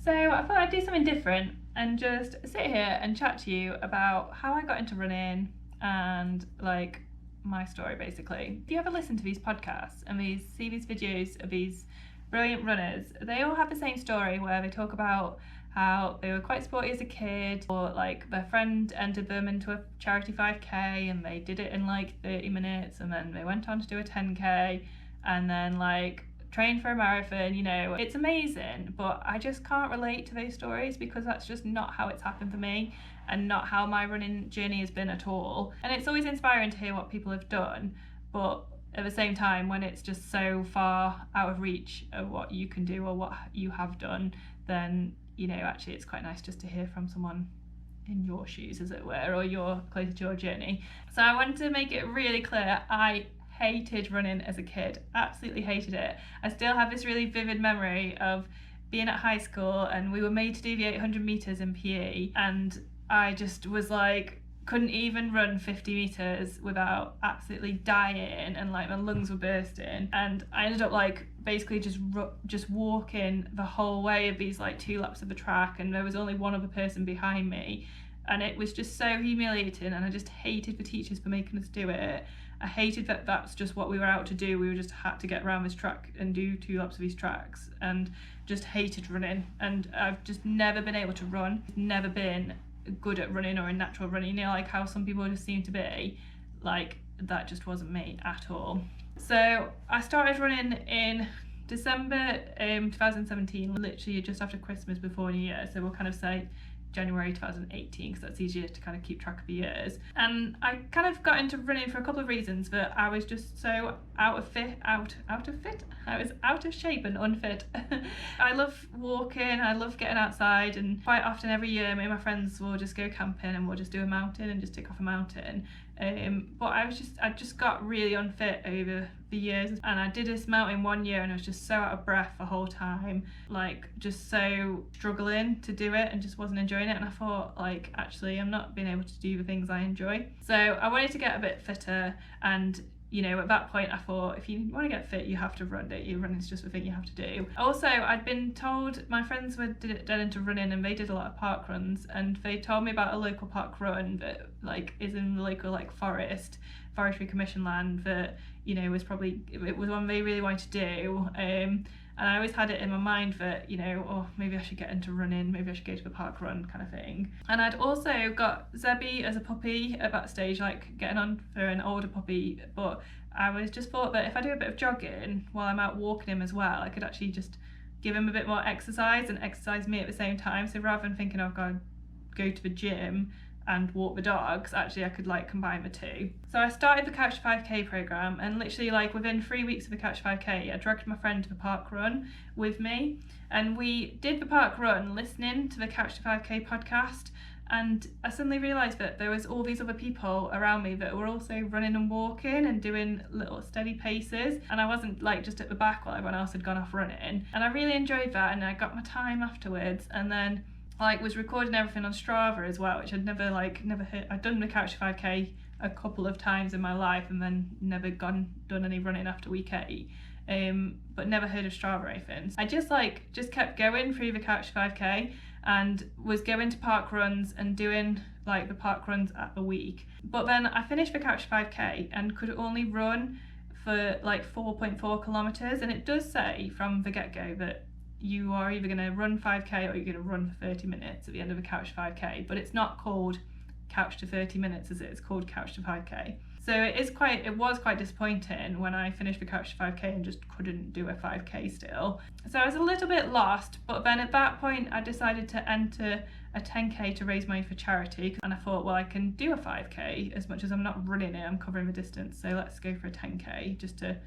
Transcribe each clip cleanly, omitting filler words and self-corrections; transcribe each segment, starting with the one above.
So I thought I'd do something different and just sit here and chat to you about how I got into running and like my story basically. Do you ever listen to these podcasts and see these videos of these brilliant runners? They all have the same story where they talk about how they were quite sporty as a kid, or like their friend entered them into a charity 5k and they did it in like 30 minutes, and then they went on to do a 10k and then like train for a marathon. It's amazing, but I just can't relate to those stories because that's just not how it's happened for me and not how my running journey has been at all. And it's always inspiring to hear what people have done, but at the same time, when it's just so far out of reach of what you can do or what you have done, then actually it's quite nice just to hear from someone in your shoes, as it were, or you're closer to your journey. So I wanted to make it really clear, I hated running as a kid, absolutely hated it. I still have this really vivid memory of being at high school and we were made to do the 800 meters in PE, and I just was like, couldn't even run 50 meters without absolutely dying, and like my lungs were bursting, and I ended up like basically just walking the whole way of these like 2 laps of the track, and there was only one other person behind me, and it was just so humiliating, and I just hated the teachers for making us do it. I hated that that's just what we were out to do. We were just had to get around this track and do 2 laps of these tracks, and just hated running. And I've just never been able to run, never been good at running or in natural running, like how some people just seem to be. Like, that just wasn't me at all. So I started running in December 2017, literally just after Christmas, before New Year, so we'll kind of say January 2018 because that's easier to kind of keep track of the years. And I kind of got into running for a couple of reasons, but I was just so I was out of shape and unfit. I love walking, I love getting outside, and quite often every year me and my friends will just go camping and we'll just do a mountain and just tick off a mountain. But I just got really unfit over the years, and I did this mountain one year and I was just so out of breath the whole time, like just so struggling to do it and just wasn't enjoying it. And I thought, like, actually I'm not being able to do the things I enjoy, so I wanted to get a bit fitter. And at that point I thought, if you want to get fit, you have to run, don't you? Running's just the thing you have to do. Also, I'd been told, my friends were dead into running and they did a lot of park runs, and they told me about a local park run that like is in the local like forestry commission land that it was one they really wanted to do. And I always had it in my mind that, maybe I should get into running, maybe I should go to a park run kind of thing. And I'd also got Zebby as a puppy at that stage, like getting on for an older puppy, but I was just thought that if I do a bit of jogging while I'm out walking him as well, I could actually just give him a bit more exercise and exercise me at the same time. So rather than thinking I've got to go to the gym and walk the dogs, actually I could like combine the two. So I started the Couch to 5k program, and literally like within 3 weeks of the Couch to 5k I dragged my friend to the park run with me, and we did the park run listening to the Couch to 5k podcast. And I suddenly realised that there was all these other people around me that were also running and walking and doing little steady paces, and I wasn't like just at the back while everyone else had gone off running. And I really enjoyed that, and I got my time afterwards, and then like was recording everything on Strava as well, which I'd never heard. I'd done the Couch to 5k a couple of times in my life and then never done any running after week 8, but never heard of Strava or anything. I just kept going through the Couch to 5k and was going to park runs and doing like the park runs at the week. But then I finished the Couch to 5k and could only run for like 4.4 kilometers, and it does say from the get-go that you are either going to run 5k or you're going to run for 30 minutes at the end of a Couch to 5k, but it's not called Couch to 30 minutes, is it? It's called Couch to 5k. So it was quite disappointing when I finished the Couch to 5k and just couldn't do a 5k still. So I was a little bit lost, but then at that point I decided to enter a 10k to raise money for charity, and I thought, well, I can do a 5k as much as I'm not running it, I'm covering the distance, so let's go for a 10k just to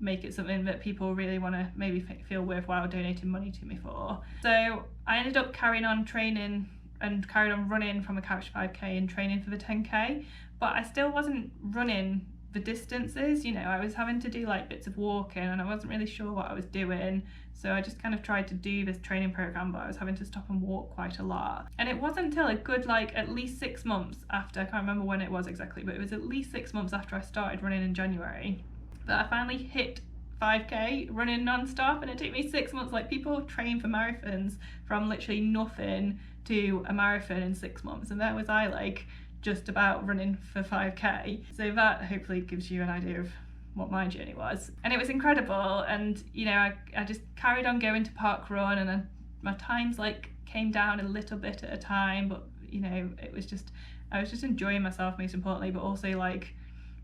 make it something that people really want to maybe feel worthwhile donating money to me for. So I ended up carrying on training and carried on running from a Couch to 5k and training for the 10k, but I still wasn't running the distances. I was having to do like bits of walking and I wasn't really sure what I was doing, so I just kind of tried to do this training program, but I was having to stop and walk quite a lot. And it wasn't until a good like at least 6 months after, I can't remember when it was exactly, but it was at least 6 months after I started running in January, that I finally hit 5k running non-stop, and it took me 6 months. Like, people train for marathons from literally nothing to a marathon in 6 months, and there was I, like, just about running for 5k. So that hopefully gives you an idea of what my journey was, and it was incredible. And you know, I just carried on going to park run, and my times like came down a little bit at a time, but you know, it was just, I was just enjoying myself most importantly, but also like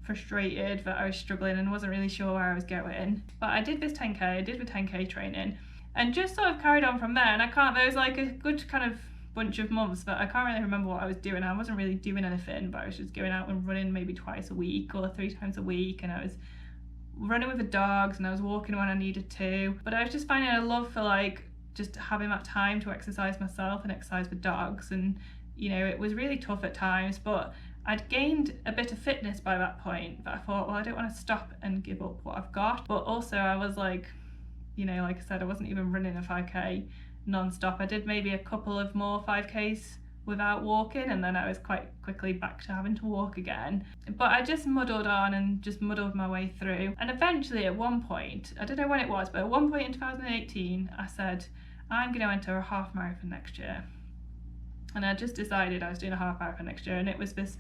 frustrated that I was struggling and wasn't really sure where I was going. But I did this 10k, I did the 10k training, and just sort of carried on from there. And there was like a good kind of bunch of months, but I can't really remember what I was doing. I wasn't really doing anything, but I was just going out and running maybe twice a week or 3 times a week, and I was running with the dogs, and I was walking when I needed to. But I was just finding a love for like just having that time to exercise myself and exercise the dogs. And you know, it was really tough at times, but I'd gained a bit of fitness by that point, but I thought, well, I don't want to stop and give up what I've got. But also I was like, you know, like I said, I wasn't even running a 5k non-stop. I did maybe a couple of more 5ks without walking, and then I was quite quickly back to having to walk again. But I just muddled on and just muddled my way through. And eventually at one point, I don't know when it was, but at one point in 2018, I said, I'm going to enter a half marathon next year. And I just decided I was doing a half marathon next year, and it was this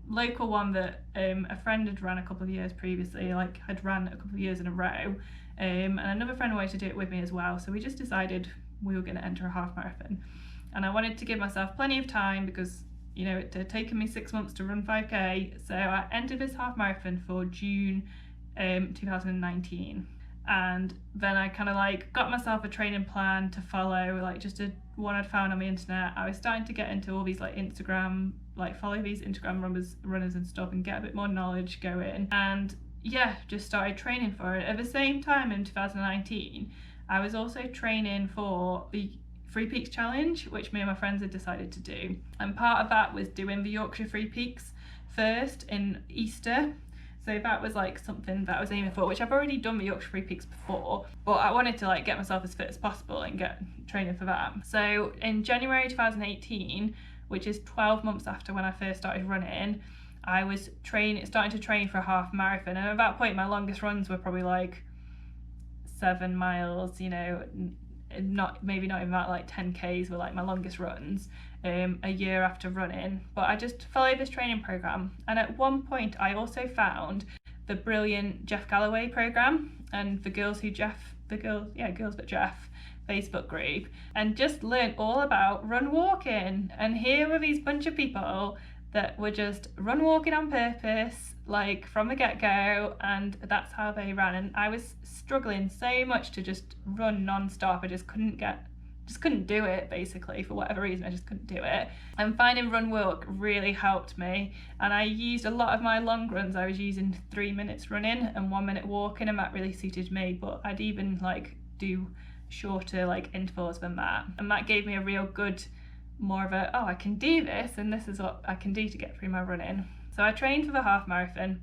local one that a friend had ran a couple of years previously, like had ran a couple of years in a row, and another friend wanted to do it with me as well. So we just decided we were going to enter a half marathon, and I wanted to give myself plenty of time because, you know, it had taken me 6 months to run 5k. So I entered this half marathon for June 2019. And then I kind of like got myself a training plan to follow, like just one I'd found on the internet. I was starting to get into all these like Instagram, like follow these Instagram runners and stuff, and get a bit more knowledge going. And yeah, just started training for it. At the same time in 2019, I was also training for the Three Peaks Challenge, which me and my friends had decided to do. And part of that was doing the Yorkshire Three Peaks first in Easter. So that was like something that I was aiming for, which I've already done the Yorkshire Three Peaks before, but I wanted to like get myself as fit as possible and get training for that. So in January 2018, which is 12 months after when I first started running, I was starting to train for a half marathon. And at that point, my longest runs were probably like 7 miles, you know, maybe not even that, like 10Ks were like my longest runs a year after running. But I just followed this training program, and at one point I also found the brilliant Jeff Galloway program and the Girls But Jeff Facebook group, and just learned all about run walking. And here were these bunch of people that were just run walking on purpose, like from the get-go, and that's how they ran. And I was struggling so much to just run non-stop. I just couldn't do it, basically, for whatever reason. I just couldn't do it. And finding run walk really helped me, and I used a lot of my long runs, I was using 3 minutes running and 1 minute walking, and that really suited me. But I'd even like do shorter like intervals than that, and that gave me a real good, more of a, oh, I can do this, and this is what I can do to get through my running. So I trained for the half marathon,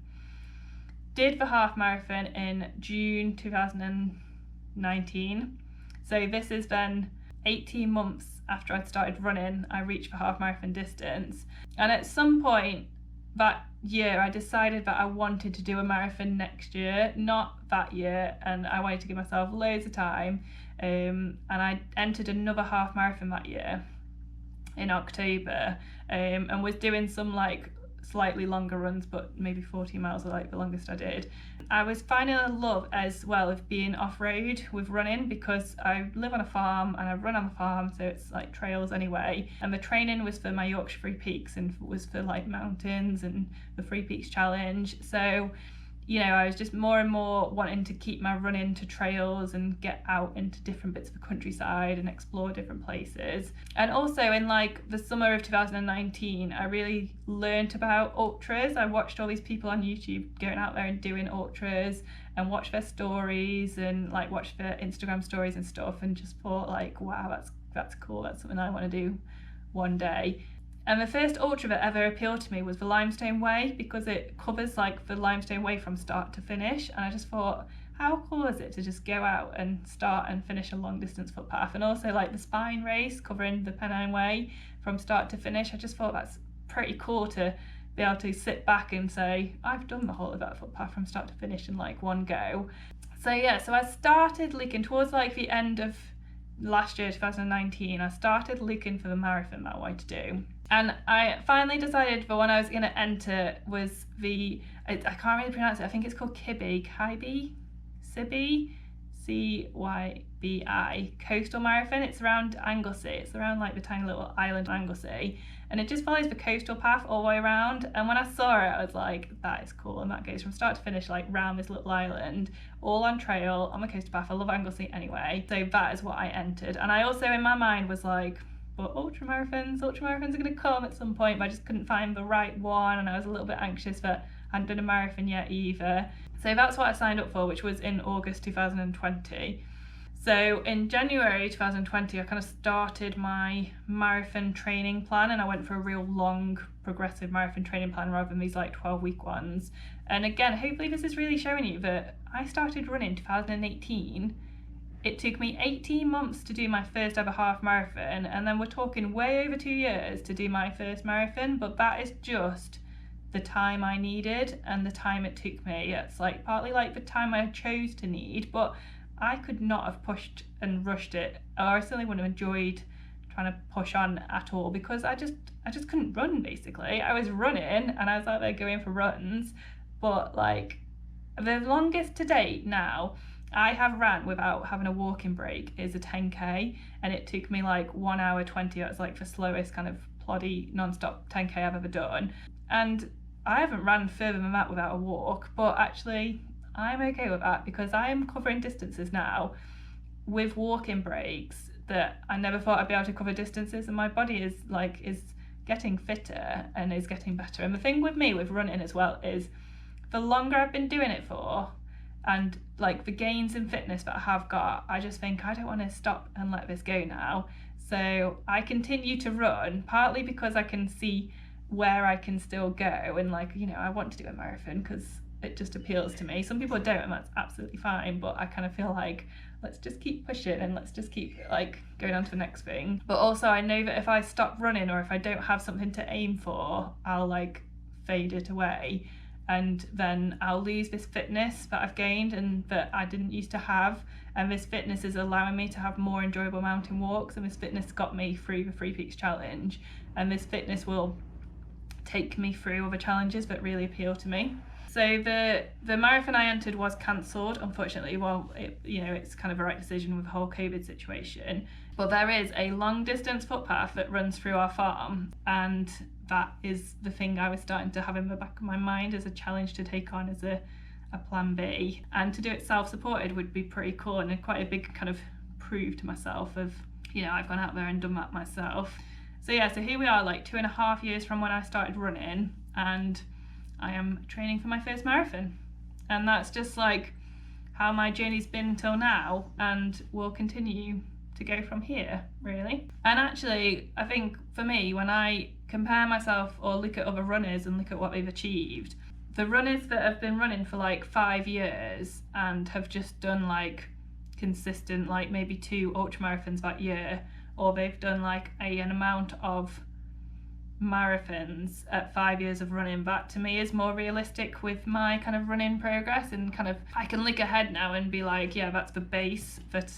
did the half marathon in June 2019. So this is then 18 months after I'd started running, I reached the half marathon distance. And at some point that year, I decided that I wanted to do a marathon next year, not that year, and I wanted to give myself loads of time. And I entered another half marathon that year in October, and was doing some like slightly longer runs, but maybe 40 miles are like the longest I did. I was finding a love as well of being off-road with running, because I live on a farm and I run on the farm, so it's like trails anyway, and the training was for my Yorkshire Three Peaks and was for like mountains and the Three Peaks Challenge. So, you know, I was just more and more wanting to keep my running to trails and get out into different bits of the countryside and explore different places. And also in like the summer of 2019, I really learnt about ultras. I watched all these people on YouTube going out there and doing ultras, and watched their stories and like watched their Instagram stories and stuff, and just thought like, wow, that's cool. That's something I want to do one day. And the first ultra that ever appealed to me was the Limestone Way, because it covers like the Limestone Way from start to finish. And I just thought, how cool is it to just go out and start and finish a long distance footpath? And also like the Spine Race covering the Pennine Way from start to finish. I just thought that's pretty cool to be able to sit back and say, I've done the whole of that footpath from start to finish in like one go. So yeah, so I started looking towards like the end of last year, 2019. I started looking for the marathon that I wanted to do. And I finally decided the one I was going to enter was I can't really pronounce it, I think it's called Cybi, Cybi, Coastal Marathon. It's around Anglesey. It's around like the tiny little island of Anglesey. And it just follows the coastal path all the way around. And when I saw it, I was like, that is cool. And that goes from start to finish, like round this little island, all on trail, on the coastal path. I love Anglesey anyway. So that is what I entered. And I also, in my mind, was like, but ultramarathons are going to come at some point, but I just couldn't find the right one. And I was a little bit anxious that I hadn't done a marathon yet either. So that's what I signed up for, which was in August 2020. So in January 2020, I kind of started my marathon training plan, and I went for a real long progressive marathon training plan rather than these like 12-week ones. And again, hopefully this is really showing you that I started running in 2018. It took me 18 months to do my first ever half marathon, and then we're talking way over 2 years to do my first marathon, but that is just the time I needed and the time it took me. It's like partly like the time I chose to need, but I could not have pushed and rushed it, or I certainly wouldn't have enjoyed trying to push on at all, because I just couldn't run basically. I was running and I was out there going for runs, but like the longest to date now I have ran without having a walking break is a 10k, and it took me like 1 hour 20. That's like the slowest kind of ploddy non-stop 10k I've ever done, and I haven't ran further than that without a walk. But actually I'm okay with that, because I am covering distances now with walking breaks that I never thought I'd be able to cover distances, and my body is getting fitter and is getting better. And the thing with me with running as well is the longer I've been doing it for, and like the gains in fitness that I have got, I just think I don't want to stop and let this go now. So I continue to run, partly because I can see where I can still go, and like, you know, I want to do a marathon because it just appeals to me. Some people don't, and that's absolutely fine, but I kind of feel like let's just keep pushing and let's just keep like going on to the next thing. But also I know that if I stop running, or if I don't have something to aim for, I'll like fade it away, and then I'll lose this fitness that I've gained and that I didn't used to have. And this fitness is allowing me to have more enjoyable mountain walks, and this fitness got me through the Three Peaks Challenge, and this fitness will take me through other challenges that really appeal to me. So the marathon I entered was cancelled, unfortunately. Well, it's kind of a right decision with the whole COVID situation. But there is a long distance footpath that runs through our farm, and that is the thing I was starting to have in the back of my mind as a challenge to take on as a plan B. And to do it self-supported would be pretty cool, and quite a big kind of prove to myself of, you know, I've gone out there and done that myself. So yeah, so here we are, like 2.5 years from when I started running, and I am training for my first marathon. And that's just like how my journey's been till now, and will continue to go from here, really. And actually, I think for me, when I compare myself or look at other runners and look at what they've achieved, the runners that have been running for like 5 years and have just done like consistent, like maybe 2 ultramarathons that year, or they've done like an amount of marathons at 5 years of running, that to me is more realistic with my kind of running progress. And kind of I can look ahead now and be like, yeah, that's the base that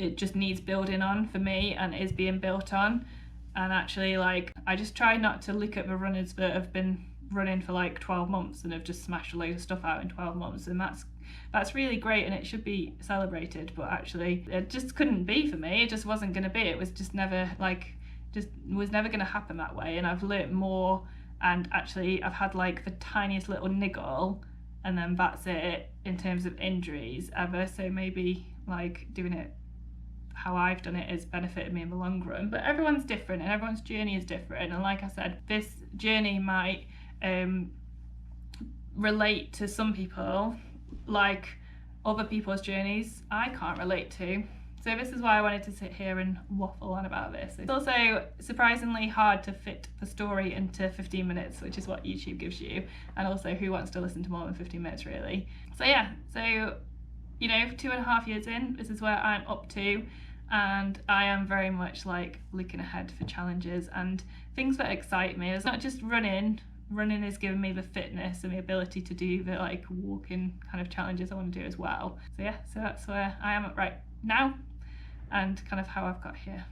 it just needs building on for me and is being built on. And actually, like, I just try not to look at the runners that have been running for like 12 months and have just smashed a load of stuff out in 12 months, and that's really great and it should be celebrated. But actually it just couldn't be for me. It just wasn't going to be. It was just never was never going to happen that way. And I've learnt more, and actually I've had like the tiniest little niggle, and then that's it in terms of injuries ever. So maybe like doing it how I've done it has benefited me in the long run. But everyone's different and everyone's journey is different, and like I said, this journey might relate to some people like other people's journeys I can't relate to. So this is why I wanted to sit here and waffle on about this. It's also surprisingly hard to fit the story into 15 minutes, which is what YouTube gives you. And also, who wants to listen to more than 15 minutes, really? So yeah, so, you know, 2.5 years in, this is where I'm up to. And I am very much like looking ahead for challenges and things that excite me. It's not just running running has given me the fitness and the ability to do the like walking kind of challenges I want to do as well. So yeah, so that's where I am at right now and kind of how I've got here.